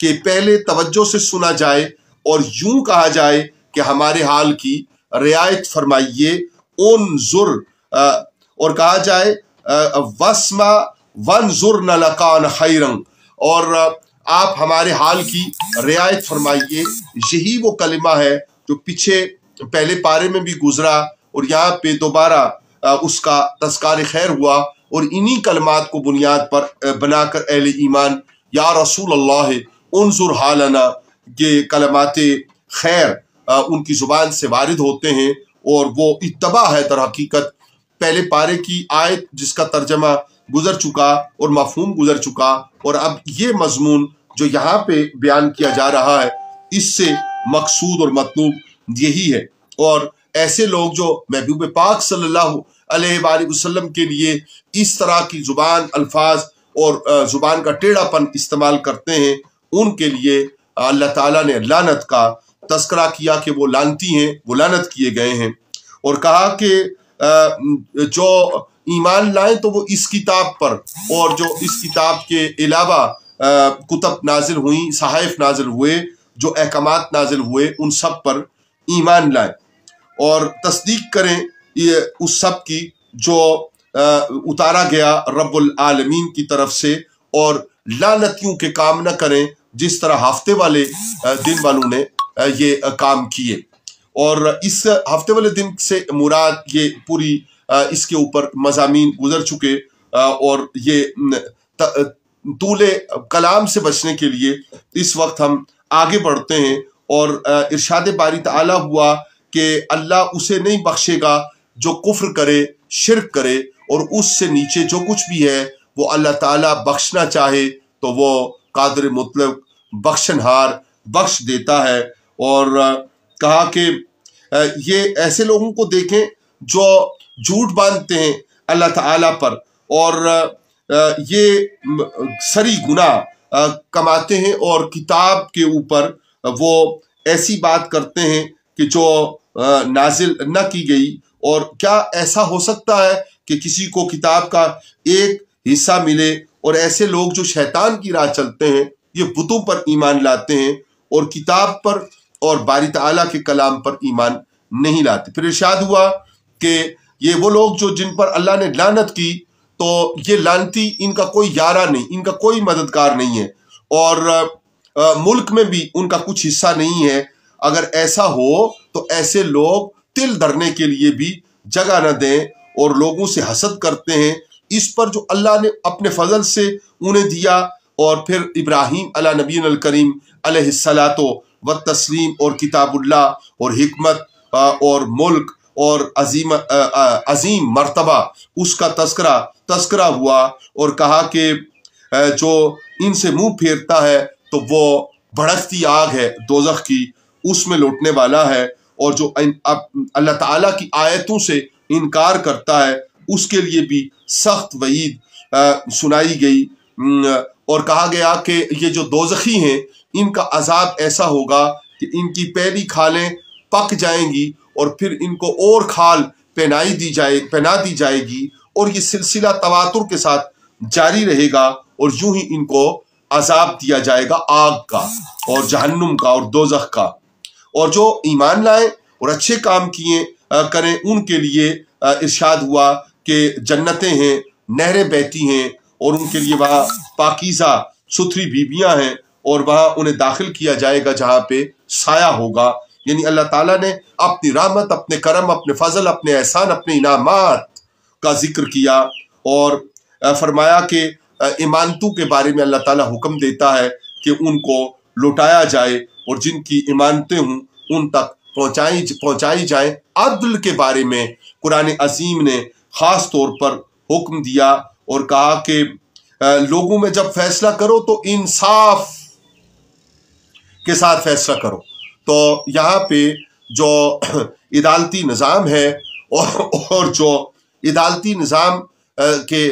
کہ پہلے توجہ سے سنا جائے اور یوں کہا جائے کہ ہمارے حال کی رعایت فرمائیے، انظر، اور کہا جائے وسما ونظرن لکان خیرن، اور آپ ہمارے حال کی رعایت فرمائیے۔ یہی وہ کلمہ ہے جو پیچھے پہلے پارے میں بھی گزرا اور یہاں پہ دوبارہ اس کا تذکار خیر ہوا، اور انہی کلمات کو بنیاد پر بنا کر اہل ایمان یا رسول اللہ انظر حالنا یہ کلمات خیر ان کی زبان سے وارد ہوتے ہیں، اور وہ اتباع ہے در حقیقت پہلے پارے کی آیت جس کا ترجمہ گزر چکا اور مفہوم گزر چکا، اور اب یہ مضمون جو یہاں پہ بیان کیا جا رہا ہے اس سے مقصود اور مطلوب یہی ہے۔ اور ایسے لوگ جو محبوب پاک صلی اللہ علیہ وآلہ وسلم کے لیے اس طرح کی زبان، الفاظ اور زبان کا ٹیڑھا پن استعمال کرتے ہیں، ان کے لیے اللہ تعالیٰ نے لعنت کا تذکرہ کیا کہ وہ لعنتی ہیں، وہ لعنت کیے گئے ہیں، اور کہا کہ جو ایمان لائیں تو وہ اس کتاب پر اور جو اس کتاب کے علاوہ کتب نازل ہوئیں، صحائف نازل ہوئے، جو احکامات نازل ہوئے، ان سب پر ایمان لائیں اور تصدیق کریں اس سب کی جو اتارا گیا رب العالمین کی طرف سے، اور لعنتیوں کے کام نہ کریں جس طرح ہفتے والے دن والوں نے یہ کام کیے۔ اور اس ہفتے والے دن سے مراد یہ پوری اس کے اوپر مضامین گزر چکے، اور یہ طول کلام سے بچنے کے لیے اس وقت ہم آگے بڑھتے ہیں، اور ارشاد باری تعالیٰ ہوا کہ اللہ اسے نہیں بخشے گا جو کفر کرے، شرک کرے، اور اس سے نیچے جو کچھ بھی ہے وہ اللہ تعالیٰ بخشنا چاہے تو وہ قادر مطلق بخشنہار بخش دیتا ہے۔ اور کہا کہ یہ ایسے لوگوں کو دیکھیں جو جھوٹ باندھتے ہیں اللہ تعالیٰ پر، اور یہ سری گناہ کماتے ہیں، اور کتاب کے اوپر وہ ایسی بات کرتے ہیں کہ جو نازل نہ کی گئی۔ اور کیا ایسا ہو سکتا ہے کہ کسی کو کتاب کا ایک حصہ ملے، اور ایسے لوگ جو شیطان کی راہ چلتے ہیں یہ بتوں پر ایمان لاتے ہیں اور کتاب پر اور باری تعالیٰ کے کلام پر ایمان نہیں لاتے۔ پھر ارشاد ہوا کہ یہ وہ لوگ جو جن پر اللہ نے لعنت کی، تو یہ لعنتی ان کا کوئی یارہ نہیں، ان کا کوئی مددگار نہیں ہے، اور ملک میں بھی ان کا کچھ حصہ نہیں ہے۔ اگر ایسا ہو تو ایسے لوگ تل دھرنے کے لیے بھی جگہ نہ دیں اور لوگوں سے حسد کرتے ہیں اس پر جو اللہ نے اپنے فضل سے انہیں دیا۔ اور پھر ابراہیم علی نبینا الکریم علیہ الصلاۃ والتسلیم اور کتاب اللہ اور حکمت اور ملک اور عظیم مرتبہ اس کا تذکرہ ہوا، اور کہا کہ جو ان سے منہ پھیرتا ہے تو وہ بھڑکتی آگ ہے دوزخ کی، اس میں لوٹنے والا ہے، اور جو اللہ تعالیٰ کی آیتوں سے انکار کرتا ہے اس کے لیے بھی سخت وعید سنائی گئی۔ اور کہا گیا کہ یہ جو دوزخی ہیں ان کا عذاب ایسا ہوگا کہ ان کی پہلی کھالیں پک جائیں گی اور پھر ان کو اور کھال پہنا دی جائے گی، اور یہ سلسلہ تواتر کے ساتھ جاری رہے گا، اور یوں ہی ان کو عذاب دیا جائے گا آگ کا اور جہنم کا اور دوزخ کا۔ اور جو ایمان لائیں اور اچھے کام کیے کریں ان کے لیے ارشاد ہوا کہ جنتیں ہیں، نہریں بہتی ہیں، اور ان کے لیے وہاں پاکیزہ ستھری بیویاں ہیں، اور وہاں انہیں داخل کیا جائے گا جہاں پہ سایہ ہوگا۔ یعنی اللہ تعالیٰ نے اپنی رحمت، اپنے کرم، اپنے فضل، اپنے احسان، اپنے انعامات کا ذکر کیا، اور فرمایا کہ ایمانتوں کے بارے میں اللہ تعالیٰ حکم دیتا ہے کہ ان کو لوٹایا جائے اور جن کی ایمانتیں ہوں ان تک پہنچائی جائیں۔ عدل کے بارے میں قرآن عظیم نے خاص طور پر حکم دیا اور کہا کہ لوگوں میں جب فیصلہ کرو تو انصاف کے ساتھ فیصلہ کرو۔ تو یہاں پہ جو عدالتی نظام ہے اور جو عدالتی نظام کے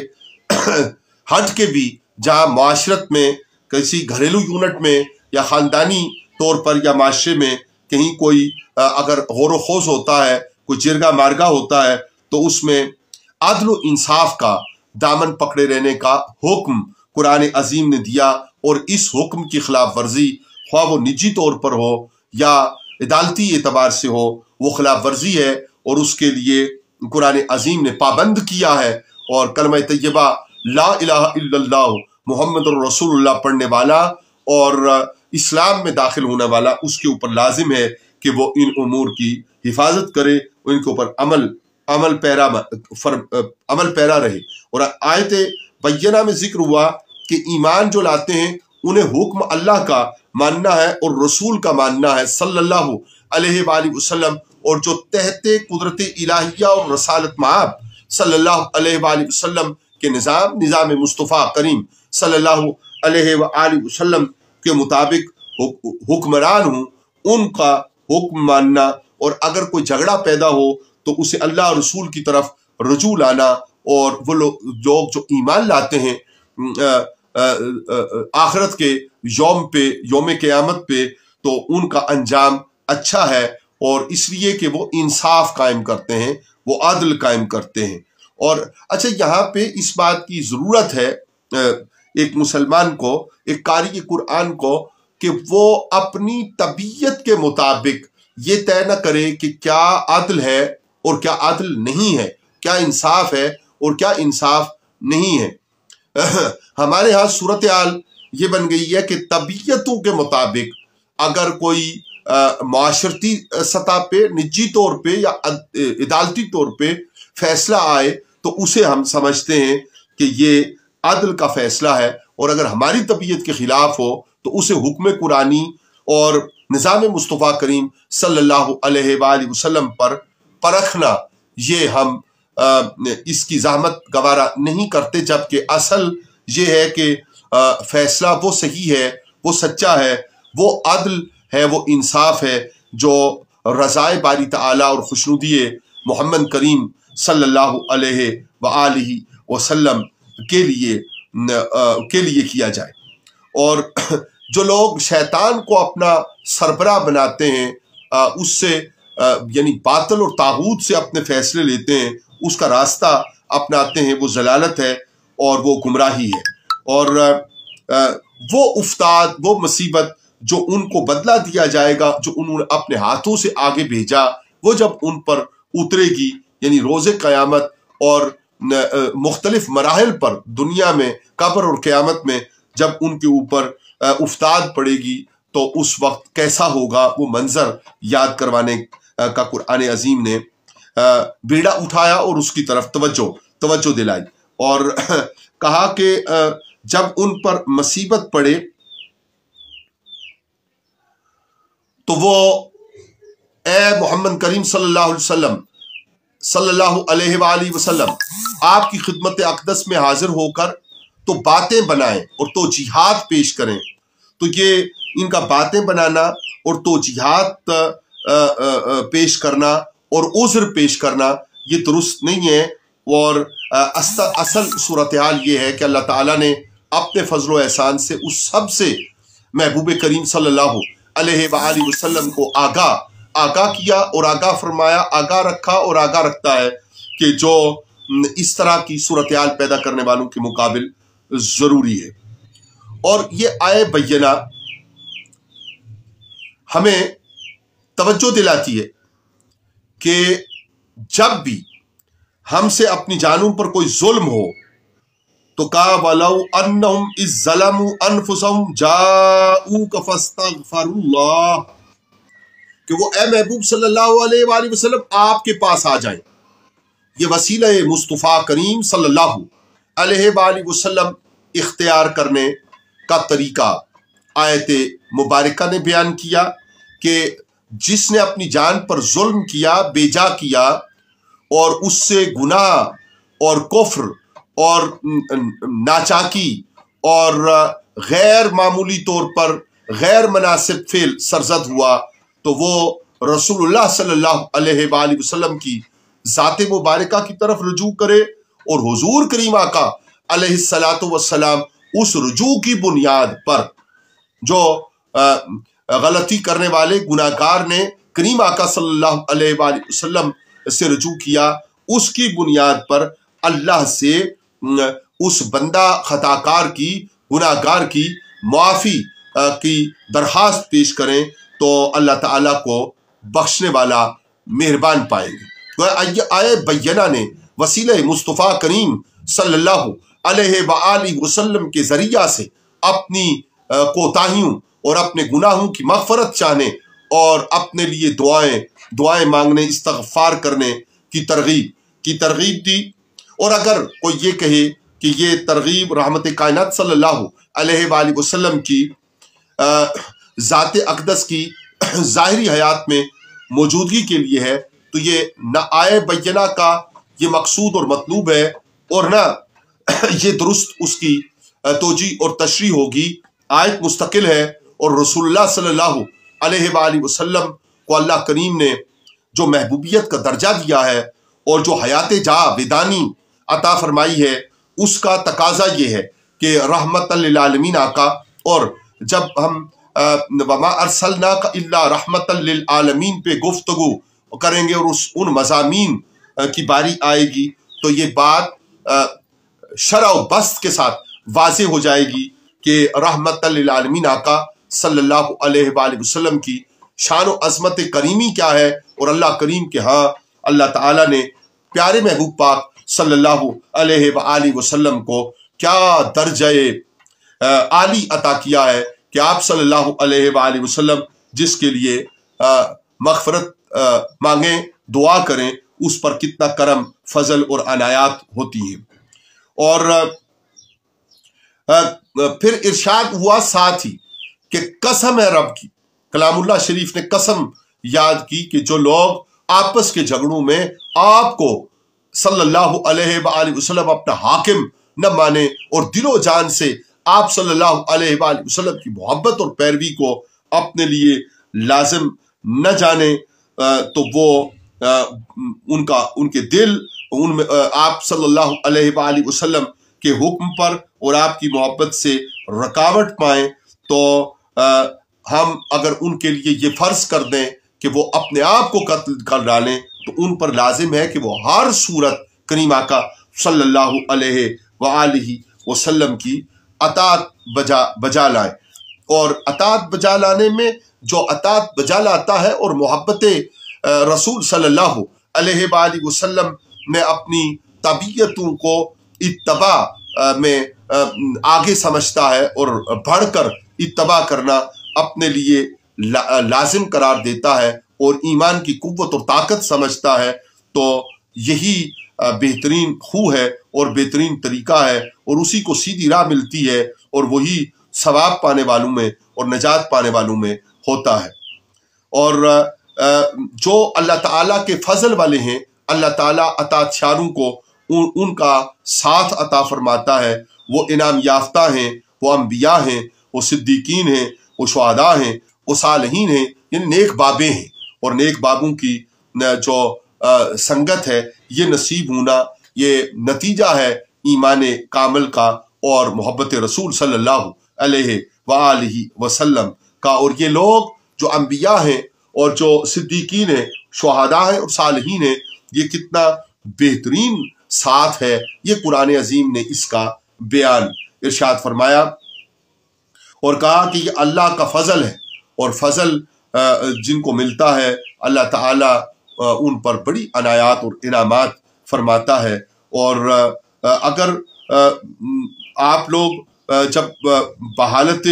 ہٹ کے بھی جہاں معاشرت میں کسی گھریلو یونٹ میں یا خاندانی طور پر یا معاشرے میں کہیں کوئی اگر غور و خوض ہوتا ہے، کوئی جرگہ مارگا ہوتا ہے، تو اس میں عدل و انصاف کا دامن پکڑے رہنے کا حکم قرآن عظیم نے دیا، اور اس حکم کی خلاف ورزی خواہ وہ نجی طور پر ہو یا عدالتی اعتبار سے ہو وہ خلاف ورزی ہے، اور اس کے لیے قرآن عظیم نے پابند کیا ہے، اور کلمہ طیبہ لا الہ الا اللہ محمد الرسول اللہ پڑھنے والا اور اسلام میں داخل ہونے والا اس کے اوپر لازم ہے کہ وہ ان امور کی حفاظت کرے، ان کے اوپر عمل پیرا رہے۔ اور آیت بینہ میں ذکر ہوا کہ ایمان جو لاتے ہیں انہیں حکم اللہ کا ماننا ہے اور رسول کا ماننا ہے صلی اللہ علیہ وآلہ وسلم، اور جو تحت قدرت الہیہ اور رسالت مآب صلی اللہ علیہ وآلہ وسلم کے نظام مصطفیٰ کریم صلی اللہ علیہ وآلہ وسلم کے مطابق حکمران ہوں، ان کا حکم ماننا، اور اگر کوئی جھگڑا پیدا ہو تو اسے اللہ رسول کی طرف رجوع لانا، اور وہ لوگ جو ایمان لاتے ہیں آخرت کے یوم قیامت پہ، تو ان کا انجام اچھا ہے، اور اس لیے کہ وہ انصاف قائم کرتے ہیں، وہ عدل قائم کرتے ہیں۔ اور اچھا یہاں پہ اس بات کی ضرورت ہے ایک مسلمان کو، ایک قاری قرآن کو، کہ وہ اپنی طبیعت کے مطابق یہ طے نہ کرے کہ کیا عدل ہے اور کیا عدل نہیں ہے، کیا انصاف ہے اور کیا انصاف نہیں ہے۔ ہمارے ہاں صورتحال یہ بن گئی ہے کہ طبیعتوں کے مطابق اگر کوئی معاشرتی سطح پہ، نجی طور پہ یا عدالتی طور پہ فیصلہ آئے تو اسے ہم سمجھتے ہیں کہ یہ عدل کا فیصلہ ہے، اور اگر ہماری طبیعت کے خلاف ہو تو اسے حکم قرآنی اور نظام مصطفیٰ کریم صلی اللہ علیہ وآلہ وسلم پر پرکھنا، یہ ہم اس کی زحمت گوارا نہیں کرتے، جبکہ اصل یہ ہے کہ فیصلہ وہ صحیح ہے، وہ سچا ہے، وہ عدل ہے، وہ انصاف ہے، جو رضائے باری تعالیٰ اور خوشنودی محمد کریم صلی اللہ علیہ وآلہ وسلم کے لیے کیا جائے۔ اور جو لوگ شیطان کو اپنا سربراہ بناتے ہیں، اس سے یعنی باطل اور طاغوت سے اپنے فیصلے لیتے ہیں، اس کا راستہ اپناتے ہیں، وہ ضلالت ہے اور وہ گمراہی ہے، اور وہ افتاد، وہ مصیبت جو ان کو بدلہ دیا جائے گا، جو انہوں نے اپنے ہاتھوں سے آگے بھیجا، وہ جب ان پر اترے گی، یعنی روز قیامت اور مختلف مراحل پر دنیا میں، قبر اور قیامت میں جب ان کے اوپر افتاد پڑے گی تو اس وقت کیسا ہوگا وہ منظر یاد کروانے کا قرآن عظیم نے بیڑا اٹھایا اور اس کی طرف توجہ دلائی، اور کہا کہ جب ان پر مصیبت پڑے تو وہ اے محمد کریم صلی اللہ علیہ وآلہ وسلم آپ کی خدمت اقدس میں حاضر ہو کر تو باتیں بنائیں اور توجیحات پیش کریں۔ تو یہ ان کا باتیں بنانا اور توجیحات پیش کرنا اور عذر پیش کرنا یہ درست نہیں ہے، اور اصل صورتحال یہ ہے کہ اللہ تعالیٰ نے اپنے فضل و احسان سے اس سب سے محبوب کریم صلی اللہ علیہ وآلہ وسلم کو آگاہ کیا اور آگاہ فرمایا، آگاہ رکھا اور آگاہ رکھتا ہے کہ جو اس طرح کی صورتحال پیدا کرنے والوں کے مقابل ضروری ہے۔ اور یہ آیے بینہ ہمیں توجہ دلاتی ہے کہ جب بھی ہم سے اپنی جانوں پر کوئی ظلم ہو تو کہا وَلَوْ أَنَّهُمْ إِذْ ظَلَمُوا أَنفُسَهُمْ جَاءُوكَ فَاسْتَغْفَرُوا اللَّهَ، کہ وہ اے محبوب صلی اللہ علیہ وآلہ وسلم آپ کے پاس آ جائیں۔ یہ وسیلہ مصطفیٰ کریم صلی اللہ علیہ وآلہ وسلم اختیار کرنے کا طریقہ آیت مبارکہ نے بیان کیا کہ جس نے اپنی جان پر ظلم کیا، بیجا کیا، اور اس سے گناہ اور کفر اور ناچاکی اور غیر معمولی طور پر غیر مناسب فعل سرزد ہوا، تو وہ رسول اللہ صلی اللہ علیہ وآلہ وسلم کی ذات مبارکہ کی طرف رجوع کرے، اور حضور کریم آقا علیہ السلام اس رجوع کی بنیاد پر جو غلطی کرنے والے گناہگار نے کریم آقا صلی اللہ علیہ وآلہ وسلم سے رجوع کیا، اس کی بنیاد پر اللہ سے اس بندہ خطاکار کی، گناہگار کی معافی کی درخواست پیش کریں تو اللہ تعالیٰ کو بخشنے والا مہربان پائیں گے۔ آئے بینہ نے وسیلہ مصطفیٰ کریم صلی اللہ علیہ وآلہ وسلم کے ذریعہ سے اپنی کوتاہیوں اور اپنے گناہوں کی مغفرت چاہنے اور اپنے لیے دعائیں مانگنے، استغفار کرنے کی ترغیب دی۔ اور اگر کوئی یہ کہے کہ یہ ترغیب رحمت کائنات صلی اللہ علیہ وآلہ وسلم کی ذات اقدس کی ظاہری حیات میں موجودگی کے لیے ہے تو یہ نہ آئے بینہ کا یہ مقصود اور مطلوب ہے اور نہ یہ درست اس کی توجیہ اور تشریح ہوگی۔ آیت مستقل ہے اور رسول اللہ صلی اللہ علیہ وآلہ وسلم کو اللہ کریم نے جو محبوبیت کا درجہ دیا ہے اور جو حیات جاودانی عطا فرمائی ہے اس کا تقاضا یہ ہے کہ رحمت للعالمین آقا، اور جب ہم وما ارسلناک الا رحمت للعالمین پہ گفتگو کریں گے اور ان مضامین کی باری آئے گی تو یہ بات شرح و بسط کے ساتھ واضح ہو جائے گی کہ رحمت للعالمین آقا صلی اللہ علیہ وآلہ وسلم کی شان و عظمت کریمی کیا ہے، اور اللہ کریم کے ہاں اللہ تعالیٰ نے پیارے محبوب پاک صلی اللہ علیہ وآلہ وسلم کو کیا درجہ عالی عطا کیا ہے کہ آپ صلی اللہ علیہ وآلہ وسلم جس کے لیے مغفرت مانگیں، دعا کریں، اس پر کتنا کرم، فضل اور عنایات ہوتی ہیں۔ اور پھر ارشاد ہوا ساتھ ہی کہ قسم ہے رب کی، کلام اللہ شریف نے قسم یاد کی کہ جو لوگ آپس کے جھگڑوں میں آپ کو صلی اللہ علیہ وآلہ وسلم اپنا حاکم نہ مانے اور دل و جان سے آپ صلی اللہ علیہ وآلہ وسلم کی محبت اور پیروی کو اپنے لیے لازم نہ جانے تو وہ ان کے دل ان میں آپ صلی اللہ علیہ وآلہ وسلم کے حکم پر اور آپ کی محبت سے رکاوٹ پائیں تو ہم اگر ان کے لیے یہ فرض کر دیں کہ وہ اپنے آپ کو قتل کر ڈالیں تو ان پر لازم ہے کہ وہ ہر صورت کریم آقا صلی اللہ علیہ وآلہ وسلم کی اطاعت بجا لائیں، اور اطاعت بجا لانے میں جو اطاعت بجا لاتا ہے اور محبت رسول صلی اللہ علیہ وآلہ وسلم میں اپنی طبیعتوں کو اتباع میں آگے سمجھتا ہے اور بڑھ کر اتباع کرنا اپنے لیے لازم قرار دیتا ہے اور ایمان کی قوت اور طاقت سمجھتا ہے تو یہی بہترین خو ہے اور بہترین طریقہ ہے اور اسی کو سیدھی راہ ملتی ہے اور وہی ثواب پانے والوں میں اور نجات پانے والوں میں ہوتا ہے۔ اور جو اللہ تعالیٰ کے فضل والے ہیں اللہ تعالیٰ اطاعتشاروں کو ان کا ساتھ عطا فرماتا ہے، وہ انعام یافتہ ہیں، وہ انبیاء ہیں، وہ صدیقین ہیں، وہ شہداء ہیں، وہ صالحین ہیں، یعنی نیک بابیں ہیں، اور نیک بابوں کی جو سنگت ہے یہ نصیب ہونا یہ نتیجہ ہے ایمان کامل کا اور محبت رسول صلی اللہ علیہ وآلہ وسلم کا۔ اور یہ لوگ جو انبیاء ہیں اور جو صدیقین ہیں، شہداء ہیں اور صالحین ہیں، یہ کتنا بہترین ساتھ ہے، یہ قرآن عظیم نے اس کا بیان ارشاد فرمایا اور کہا کہ یہ اللہ کا فضل ہے، اور فضل جن کو ملتا ہے اللہ تعالیٰ ان پر بڑی عنایات اور انعامات فرماتا ہے۔ اور اگر آپ لوگ جب بحالت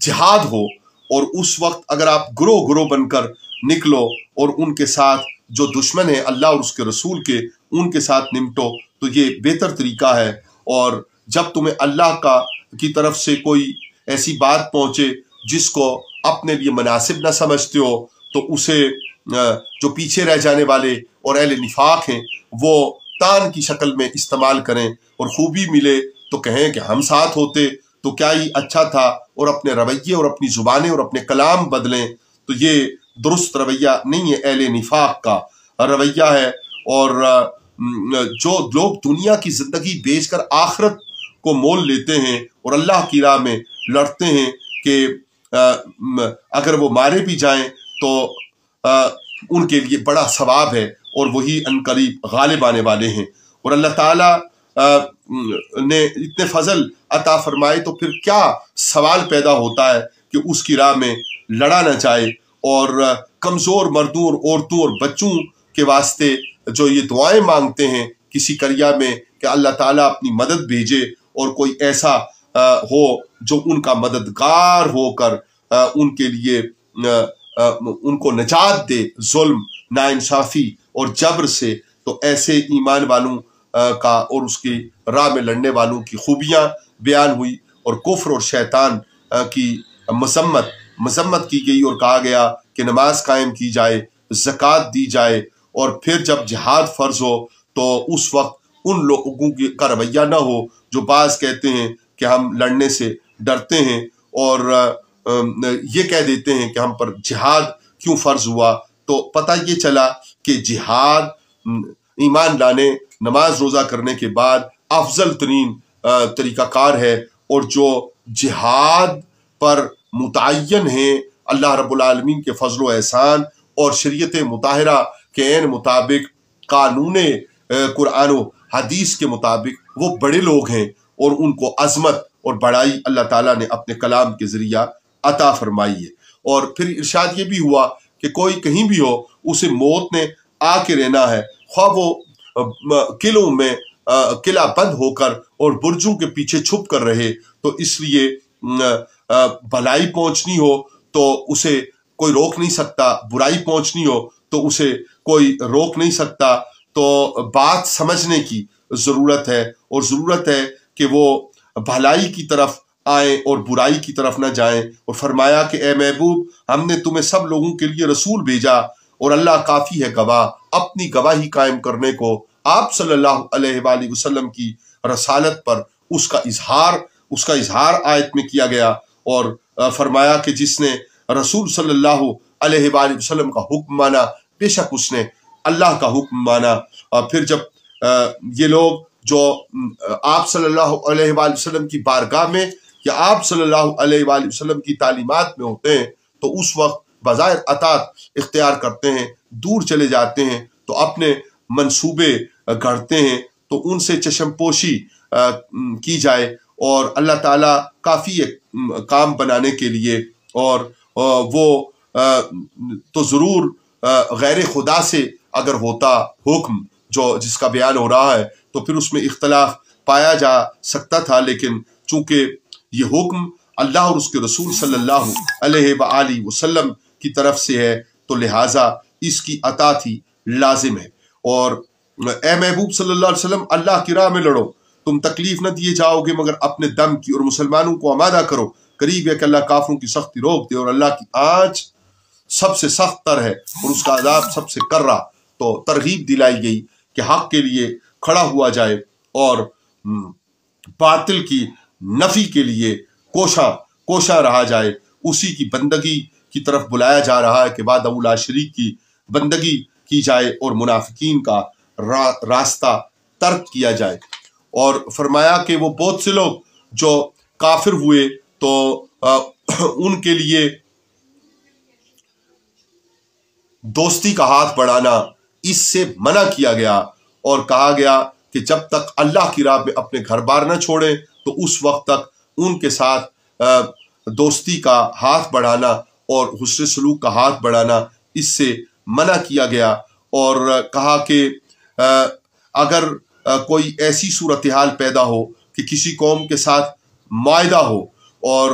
جہاد ہو اور اس وقت اگر آپ گروہ بن کر نکلو اور ان کے ساتھ جو دشمن ہیں اللہ اور اس کے رسول کے ان کے ساتھ نمٹو تو یہ بہتر طریقہ ہے۔ اور جب تمہیں اللہ کی طرف سے کوئی ایسی بات پہنچے جس کو اپنے لیے مناسب نہ سمجھتے ہو تو اسے جو پیچھے رہ جانے والے اور اہل نفاق ہیں وہ تان کی شکل میں استعمال کریں، اور خوبی ملے تو کہیں کہ ہم ساتھ ہوتے تو کیا ہی اچھا تھا، اور اپنے رویے اور اپنی زبانیں اور اپنے کلام بدلیں، تو یہ درست رویہ نہیں ہے، اہل نفاق کا رویہ ہے۔ اور جو لوگ دنیا کی زندگی بیچ کر آخرت کو مول لیتے ہیں اور اللہ کی راہ میں لڑتے ہیں کہ اگر وہ مارے بھی جائیں تو ان کے لیے بڑا ثواب ہے اور وہی عنقریب غالب آنے والے ہیں۔ اور اللہ تعالیٰ نے اتنے فضل عطا فرمائے تو پھر کیا سوال پیدا ہوتا ہے کہ اس کی راہ میں لڑا نہ جائے، اور کمزور مردوں اور عورتوں اور بچوں کے واسطے جو یہ دعائیں مانگتے ہیں کسی کریا میں کہ اللہ تعالیٰ اپنی مدد بھیجے اور کوئی ایسا ہو جو ان کا مددگار ہو کر ان کے لیے ان کو نجات دے ظلم، ناانصافی اور جبر سے، تو ایسے ایمان والوں کا اور اس کی راہ میں لڑنے والوں کی خوبیاں بیان ہوئی، اور کفر اور شیطان کی مذمت کی گئی، اور کہا گیا کہ نماز قائم کی جائے، زکوٰۃ دی جائے، اور پھر جب جہاد فرض ہو تو اس وقت ان لوگوں کا رویہ نہ ہو جو بعض کہتے ہیں کہ ہم لڑنے سے ڈرتے ہیں اور یہ کہہ دیتے ہیں کہ ہم پر جہاد کیوں فرض ہوا۔ تو پتہ یہ چلا کہ جہاد ایمان لانے، نماز روزہ کرنے کے بعد افضل ترین طریقہ کار ہے، اور جو جہاد پر متعین ہیں اللہ رب العالمین کے فضل و احسان اور شریعت مطہرہ کے عین مطابق، قانون قرآن و حدیث کے مطابق، وہ بڑے لوگ ہیں، اور ان کو عظمت اور بڑائی اللہ تعالیٰ نے اپنے کلام کے ذریعہ عطا فرمائی ہے۔ اور پھر ارشاد یہ بھی ہوا کہ کوئی کہیں بھی ہو، اسے موت نے آ کے رہنا ہے، خواہ وہ قلعوں میں قلعہ بند ہو کر اور برجوں کے پیچھے چھپ کر رہے، تو اس لیے بھلائی پہنچنی ہو تو اسے کوئی روک نہیں سکتا، برائی پہنچنی ہو تو اسے کوئی روک نہیں سکتا۔ تو بات سمجھنے کی ضرورت ہے، اور ضرورت ہے کہ وہ بھلائی کی طرف آئیں اور برائی کی طرف نہ جائیں۔ اور فرمایا کہ اے محبوب، ہم نے تمہیں سب لوگوں کے لیے رسول بھیجا، اور اللہ کافی ہے گواہ، اپنی گواہی قائم کرنے کو آپ صلی اللہ علیہ وآلہ وسلم کی رسالت پر اس کا اظہار آیت میں کیا گیا، اور فرمایا کہ جس نے رسول صلی اللہ علیہ وآلہ وسلم کا حکم مانا، بے شک اس نے اللہ کا حکم مانا۔ اور پھر جب یہ لوگ جو آپ صلی اللہ علیہ وآلہ وسلم کی بارگاہ میں یا آپ صلی اللہ علیہ وآلہ وسلم کی تعلیمات میں ہوتے ہیں، تو اس وقت بظاہر اطاعت اختیار کرتے ہیں، دور چلے جاتے ہیں تو اپنے منصوبے گھڑتے ہیں، تو ان سے چشم پوشی کی جائے، اور اللہ تعالیٰ کافی ہے کام بنانے کے لیے، اور وہ تو ضرور غیر خدا سے اگر ہوتا حکم جس کا بیان ہو رہا ہے تو پھر اس میں اختلاف پایا جا سکتا تھا، لیکن چونکہ یہ حکم اللہ اور اس کے رسول صلی اللہ علیہ وآلہ وسلم کی طرف سے ہے تو لہٰذا اس کی اطاعت ہی لازم ہے۔ اور اے محبوب صلی اللہ علیہ وسلم، اللہ کی راہ میں لڑو، تم تکلیف نہ دیے جاؤ گے مگر اپنے دم کی، اور مسلمانوں کو آمادہ کرو، قریب ہے کہ اللہ کافروں کی سختی روک دے، اور اللہ کی آنچ سب سے سخت تر ہے اور اس کا عذاب سب سے کرا۔ تو ترغیب دلائی گئی کہ حق کے لیے کھڑا ہوا جائے اور باطل کی نفی کے لیے کوشاں رہا جائے، اسی کی بندگی کی طرف بلایا جا رہا ہے کہ وحدہ لا شریک کی بندگی کی جائے اور منافقین کا راستہ ترک کیا جائے۔ اور فرمایا کہ وہ بہت سے لوگ جو کافر ہوئے تو ان کے لیے دوستی کا ہاتھ بڑھانا اس سے منع کیا گیا، اور کہا گیا کہ جب تک اللہ کی راہ میں اپنے گھر بار نہ چھوڑیں تو اس وقت تک ان کے ساتھ دوستی کا ہاتھ بڑھانا اور حسن سلوک کا ہاتھ بڑھانا اس سے منع کیا گیا، اور کہا کہ اگر کوئی ایسی صورتحال پیدا ہو کہ کسی قوم کے ساتھ معاہدہ ہو اور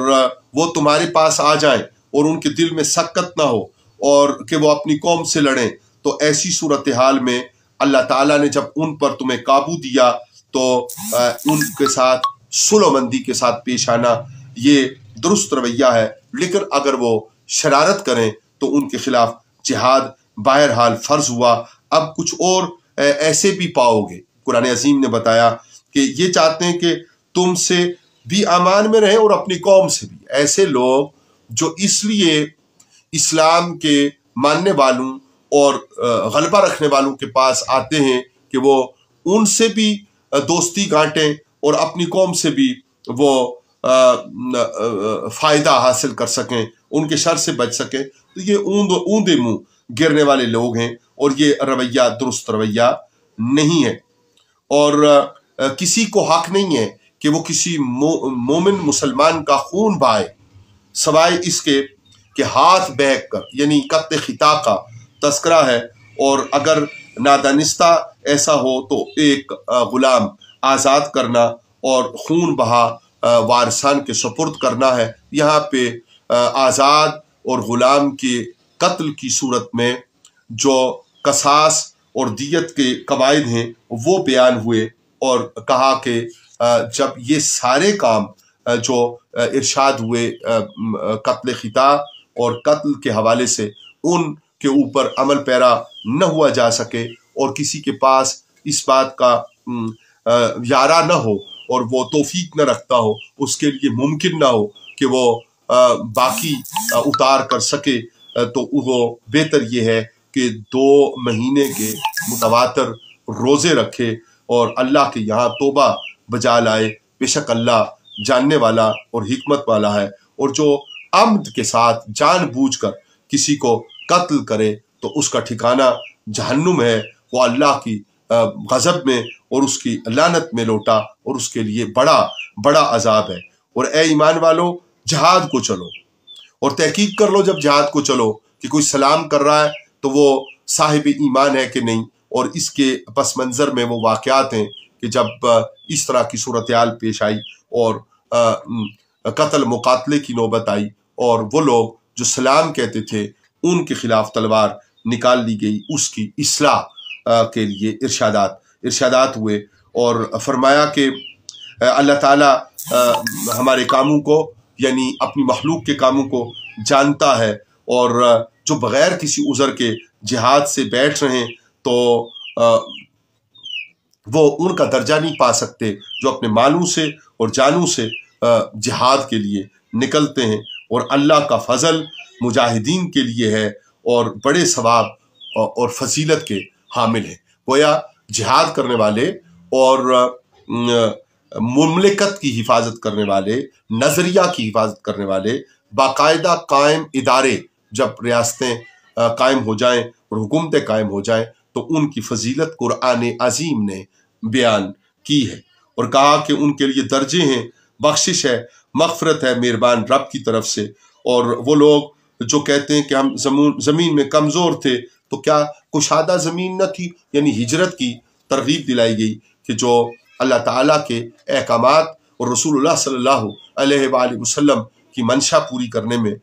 وہ تمہارے پاس آ جائیں اور ان کے دل میں سکت نہ ہو اور کہ وہ اپنی قوم سے لڑیں، تو ایسی صورتحال میں اللہ تعالیٰ نے جب ان پر تمہیں قابو دیا تو ان کے ساتھ صلح و بندی کے ساتھ پیش آنا یہ درست رویہ ہے، لیکن اگر وہ شرارت کریں تو ان کے خلاف جہاد بہرحال فرض ہوا۔ اب کچھ اور ایسے بھی پاؤ گے، قرآن عظیم نے بتایا کہ یہ چاہتے ہیں کہ تم سے بھی امان میں رہیں اور اپنی قوم سے بھی، ایسے لوگ جو اس لیے اسلام کے ماننے والوں اور غلبہ رکھنے والوں کے پاس آتے ہیں کہ وہ ان سے بھی دوستی گانٹیں اور اپنی قوم سے بھی وہ فائدہ حاصل کر سکیں، ان کے شر سے بچ سکیں، تو یہ اوندے منہ گرنے والے لوگ ہیں، اور یہ رویہ درست رویہ نہیں ہے۔ اور کسی کو حق نہیں ہے کہ وہ کسی مومن مسلمان کا خون بہائے سوائے اس کے کہ ہاتھ بہک کر، یعنی قتل خطا کا تذکرہ ہے، اور اگر نادانستہ ایسا ہو تو ایک غلام آزاد کرنا اور خون بہا وارثان کے سپرد کرنا ہے۔ یہاں پہ آزاد اور غلام کے قتل کی صورت میں جو قصاص اور دیت کے قواعد ہیں وہ بیان ہوئے، اور کہا کہ جب یہ سارے کام جو ارشاد ہوئے قتل خطا اور قتل کے حوالے سے، ان کے اوپر عمل پیرا نہ ہوا جا سکے اور کسی کے پاس اس بات کا یارہ نہ ہو اور وہ توفیق نہ رکھتا ہو، اس کے لیے ممکن نہ ہو کہ وہ باقی اتار کر سکے، تو وہ بہتر یہ ہے کہ 2 مہینے کے متواتر روزے رکھے اور اللہ کے یہاں توبہ بجا لائے۔ بے شک اللہ جاننے والا اور حکمت والا ہے، اور جو عمد کے ساتھ جان بوجھ کر کسی کو قتل کرے تو اس کا ٹھکانہ جہنم ہے، وہ اللہ کی غضب میں اور اس کی لعنت میں لوٹا، اور اس کے لیے بڑا بڑا عذاب ہے۔ اور اے ایمان والو، جہاد کو چلو اور تحقیق کر لو جب جہاد کو چلو کہ کوئی سلام کر رہا ہے تو وہ صاحب ایمان ہے کہ نہیں، اور اس کے پس منظر میں وہ واقعات ہیں کہ جب اس طرح کی صورتحال پیش آئی اور قتل مقاتلے کی نوبت آئی اور وہ لوگ جو سلام کہتے تھے ان کے خلاف تلوار نکال لی گئی، اس کی اصلاح کے لیے ارشادات ہوئے، اور فرمایا کہ اللہ تعالیٰ ہمارے کاموں کو، یعنی اپنی مخلوق کے کاموں کو جانتا ہے، اور جو بغیر کسی عذر کے جہاد سے بیٹھ رہے ہیں تو وہ ان کا درجہ نہیں پا سکتے جو اپنے مالوں سے اور جانوں سے جہاد کے لیے نکلتے ہیں، اور اللہ کا فضل مجاہدین کے لیے ہے اور بڑے ثواب اور فضیلت کے حامل ہیں۔ گویا جہاد کرنے والے اور مملکت کی حفاظت کرنے والے، نظریہ کی حفاظت کرنے والے، باقاعدہ قائم ادارے جب ریاستیں قائم ہو جائیں اور حکومتیں قائم ہو جائیں تو ان کی فضیلت قرآن عظیم نے بیان کی ہے، اور کہا کہ ان کے لیے درجے ہیں، بخشش ہے، مغفرت ہے مہربان رب کی طرف سے۔ اور وہ لوگ جو کہتے ہیں کہ ہم زمین میں کمزور تھے، تو کیا کشادہ زمین نہ تھی؟ یعنی ہجرت کی ترغیب دلائی گئی کہ جو اللہ تعالیٰ کے احکامات اور رسول اللہ صلی اللہ علیہ وآلہ وسلم کی منشا پوری کرنے میں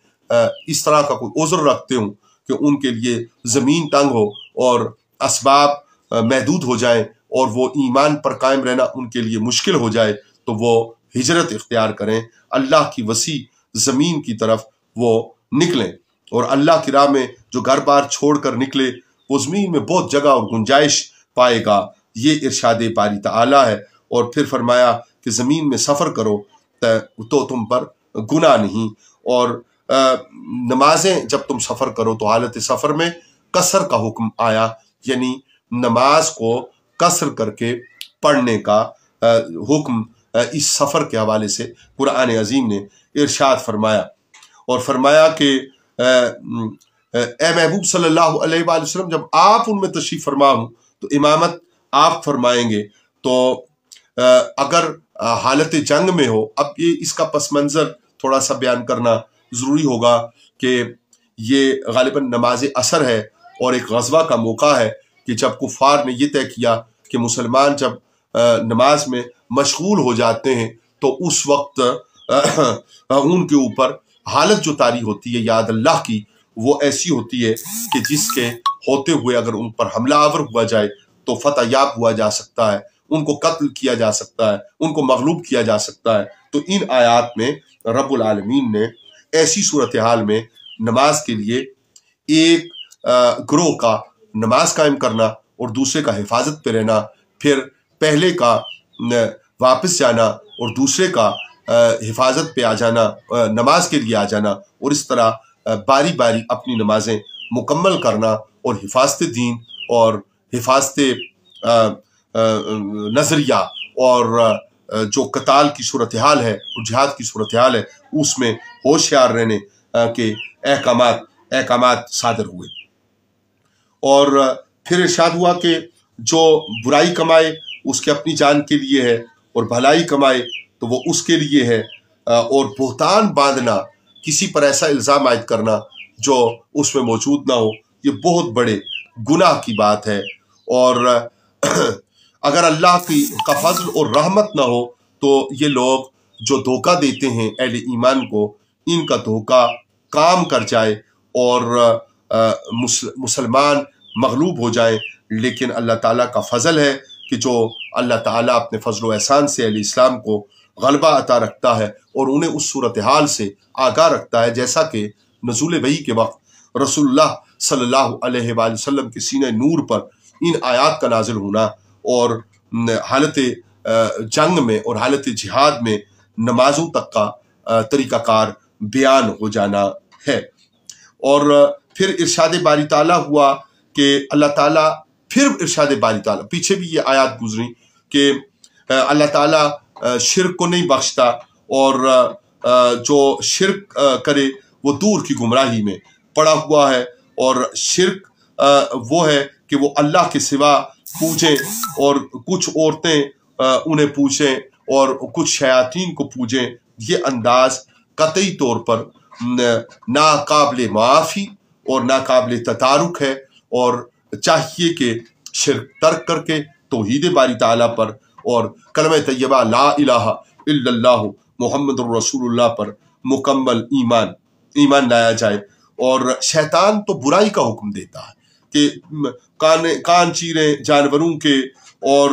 اس طرح کا کوئی عذر رکھتے ہوں کہ ان کے لیے زمین تنگ ہو اور اسباب محدود ہو جائیں اور وہ ایمان پر قائم رہنا ان کے لیے مشکل ہو جائے، تو وہ ہجرت اختیار کریں، اللہ کی وسیع زمین کی طرف وہ نکلیں، اور اللہ کی راہ میں جو گھر بار چھوڑ کر نکلے وہ زمین میں بہت جگہ اور گنجائش پائے گا۔ یہ ارشاد باری تعالیٰ ہے۔ اور پھر فرمایا کہ زمین میں سفر کرو تو تم پر گناہ نہیں، اور نمازیں جب تم سفر کرو تو حالت سفر میں قصر کا حکم آیا، یعنی نماز کو قصر کر کے پڑھنے کا حکم اس سفر کے حوالے سے قرآن عظیم نے ارشاد فرمایا، اور فرمایا کہ اے محبوب صلی اللہ علیہ وآلہ وسلم، جب آپ ان میں تشریف فرما ہوں تو امامت آپ فرمائیں گے، تو اگر حالت جنگ میں ہو، اب یہ اس کا پس منظر تھوڑا سا بیان کرنا ضروری ہوگا کہ یہ غالباً نماز عصر ہے اور ایک غزوہ کا موقع ہے کہ جب کفار نے یہ طے کیا کہ مسلمان جب نماز میں مشغول ہو جاتے ہیں تو اس وقت ان کے اوپر حالت جو طاری ہوتی ہے یاد اللہ کی، وہ ایسی ہوتی ہے کہ جس کے ہوتے ہوئے اگر ان پر حملہ آور ہوا جائے تو فتح یاب ہوا جا سکتا ہے، ان کو قتل کیا جا سکتا ہے، ان کو مغلوب کیا جا سکتا ہے۔ تو ان آیات میں رب العالمین نے ایسی صورتحال میں نماز کے لیے ایک گروہ کا نماز قائم کرنا اور دوسرے کا حفاظت پہ رہنا، پھر پہلے کا واپس جانا اور دوسرے کا حفاظت پہ آ جانا، نماز کے لیے آ جانا، اور اس طرح باری باری اپنی نمازیں مکمل کرنا، اور حفاظت دین اور حفاظت نظریہ اور جو قتال کی صورتحال ہے اور جہاد کی صورتحال ہے اس میں ہوشیار رہنے کے احکامات صادر ہوئے۔ اور پھر ارشاد ہوا کہ جو برائی کمائے اس کے اپنی جان کے لیے ہے، اور بھلائی کمائے تو وہ اس کے لیے ہے، اور بہتان باندھنا، کسی پر ایسا الزام عائد کرنا جو اس میں موجود نہ ہو، یہ بہت بڑے گناہ کی بات ہے۔ اور اگر اللہ کا فضل اور رحمت نہ ہو تو یہ لوگ جو دھوکہ دیتے ہیں اہل ایمان کو، ان کا دھوکہ کام کر جائے اور مسلمان مغلوب ہو جائیں۔ لیکن اللہ تعالیٰ کا فضل ہے کہ جو اللہ تعالیٰ اپنے فضل و احسان سے اہل اسلام کو غلبہ عطا رکھتا ہے اور انہیں اس صورتحال سے آگاہ رکھتا ہے، جیسا کہ نزول وحی کے وقت رسول اللہ صلی اللہ علیہ وآلہ وسلم کے سینہ نور پر ان آیات کا نازل ہونا اور حالت جنگ میں اور حالت جہاد میں نمازوں تک کا طریقہ کار بیان ہو جانا ہے۔ اور پھر ارشاد باری تعالیٰ ہوا کہ اللہ تعالیٰ، پھر ارشاد باری تعالیٰ، پیچھے بھی یہ آیات گزری کہ اللہ تعالیٰ شرک کو نہیں بخشتا، اور جو شرک کرے وہ دور کی گمراہی میں پڑا ہوا ہے۔ اور شرک وہ ہے کہ وہ اللہ کے سوا پوجیں، اور کچھ عورتیں انہیں پوجیں اور کچھ شیاطین کو پوجیں۔ یہ انداز قطعی طور پر ناقابل معافی اور ناقابل تدارک ہے، اور چاہیے کہ شرک ترک کر کے توحید باری تعالیٰ پر اور کلمہ طیبہ لا الہ الا اللہ محمد الرسول اللہ پر مکمل ایمان لایا جائے۔ اور شیطان تو برائی کا حکم دیتا ہے کہ کان چیریں جانوروں کے، اور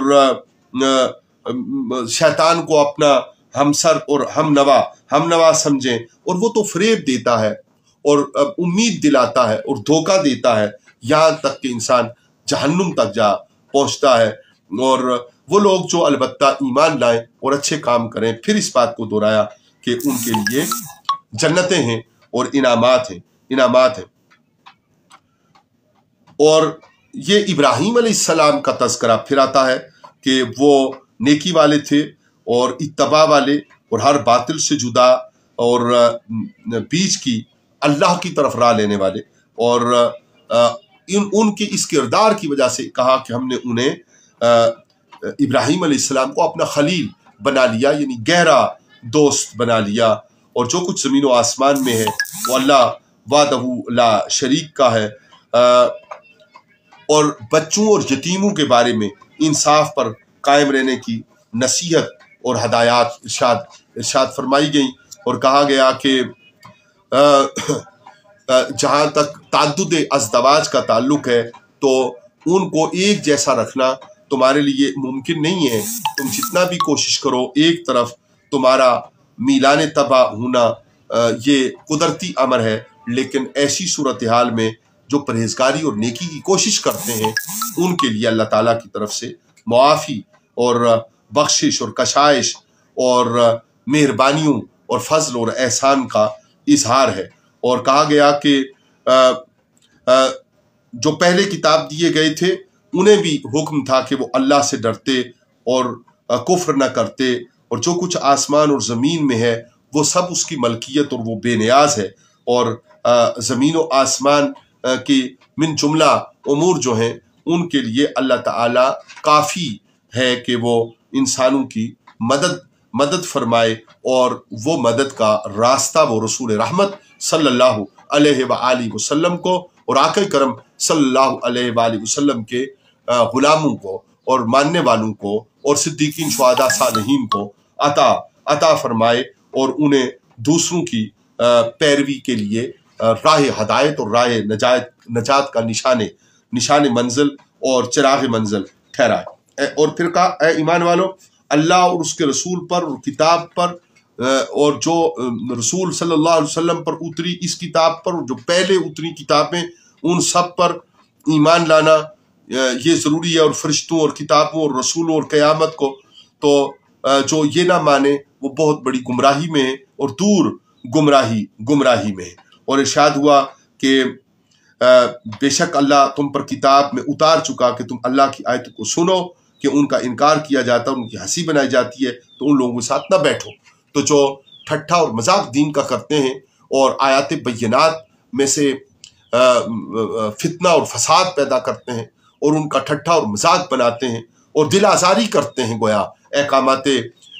شیطان کو اپنا ہمسر اور ہم نوا سمجھیں، اور وہ تو فریب دیتا ہے اور امید دلاتا ہے اور دھوکہ دیتا ہے، یہاں تک کہ انسان جہنم تک جا پہنچتا ہے۔ اور وہ لوگ جو البتہ ایمان لائیں اور اچھے کام کریں، پھر اس بات کو دہرایا کہ ان کے لیے جنتیں ہیں اور انعامات ہیں۔ اور یہ ابراہیم علیہ السلام کا تذکرہ پھر آتا ہے کہ وہ نیکی والے تھے اور اتباع والے، اور ہر باطل سے جدا، اور بیچ کی اللہ کی طرف راہ لینے والے۔ اور ان کے اس کردار کی وجہ سے کہا کہ ہم نے انہیں ابراہیم علیہ السلام کو اپنا خلیل بنا لیا، یعنی گہرا دوست بنا لیا۔ اور جو کچھ زمین و آسمان میں ہے وہ اللہ وحدہ لا شریک کا ہے۔ اور بچوں اور یتیموں کے بارے میں انصاف پر قائم رہنے کی نصیحت اور ہدایات ارشاد فرمائی گئیں، اور کہا گیا کہ جہاں تک تعدد ازدواج کا تعلق ہے تو ان کو ایک جیسا رکھنا تمہارے لیے ممکن نہیں ہے۔ تم جتنا بھی کوشش کرو، ایک طرف تمہارا میلان طبع ہونا یہ قدرتی امر ہے، لیکن ایسی صورتحال میں جو پرہیزگاری اور نیکی کی کوشش کرتے ہیں ان کے لیے اللہ تعالیٰ کی طرف سے معافی اور بخشش اور کشائش اور مہربانیوں اور فضل اور احسان کا اظہار ہے۔ اور کہا گیا کہ جو پہلے کتاب دیے گئے تھے انہیں بھی حکم تھا کہ وہ اللہ سے ڈرتے اور کفر نہ کرتے، اور جو کچھ آسمان اور زمین میں ہے وہ سب اس کی ملکیت اور وہ بے نیاز ہے۔ اور زمین و آسمان کی من جملہ امور جو ہیں ان کے لیے اللہ تعالیٰ کافی ہے کہ وہ انسانوں کی مدد فرمائے، اور وہ مدد کا راستہ وہ رسول رحمت صلی اللہ علیہ وآلہ وسلم کو اور آقا کرم صلی اللہ علیہ وآلہ وسلم کے غلاموں کو اور ماننے والوں کو اور صدیقین، شہداء، صالحین کو عطا فرمائے، اور انہیں دوسروں کی پیروی کے لیے راہ ہدایت اور راہ نجات کا نشان منزل اور چراغ منزل ٹھہرائے۔ اور پھر کہا، اے ایمان والو، اللہ اور اس کے رسول پر اور کتاب پر، اور جو رسول صلی اللہ علیہ وسلم پر اتری اس کتاب پر، جو پہلے اتری کتابیں ان سب پر ایمان لانا یہ ضروری ہے، اور فرشتوں اور کتابوں اور رسولوں اور قیامت کو۔ تو جو یہ نہ مانے وہ بہت بڑی گمراہی میں ہے اور دور گمراہی میں ہے۔ اور ارشاد ہوا کہ بے شک اللہ تم پر کتاب میں اتار چکا کہ تم اللہ کی آیت کو سنو، کہ ان کا انکار کیا جاتا ہے، ان کی ہنسی بنائی جاتی ہے، تو ان لوگوں کے ساتھ نہ بیٹھو۔ تو جو ٹھٹھا اور مذاق دین کا کرتے ہیں اور آیات بینات میں سے فتنہ اور فساد پیدا کرتے ہیں اور ان کا ٹھٹھا اور مذاق بناتے ہیں اور دل آزاری کرتے ہیں، گویا احکامات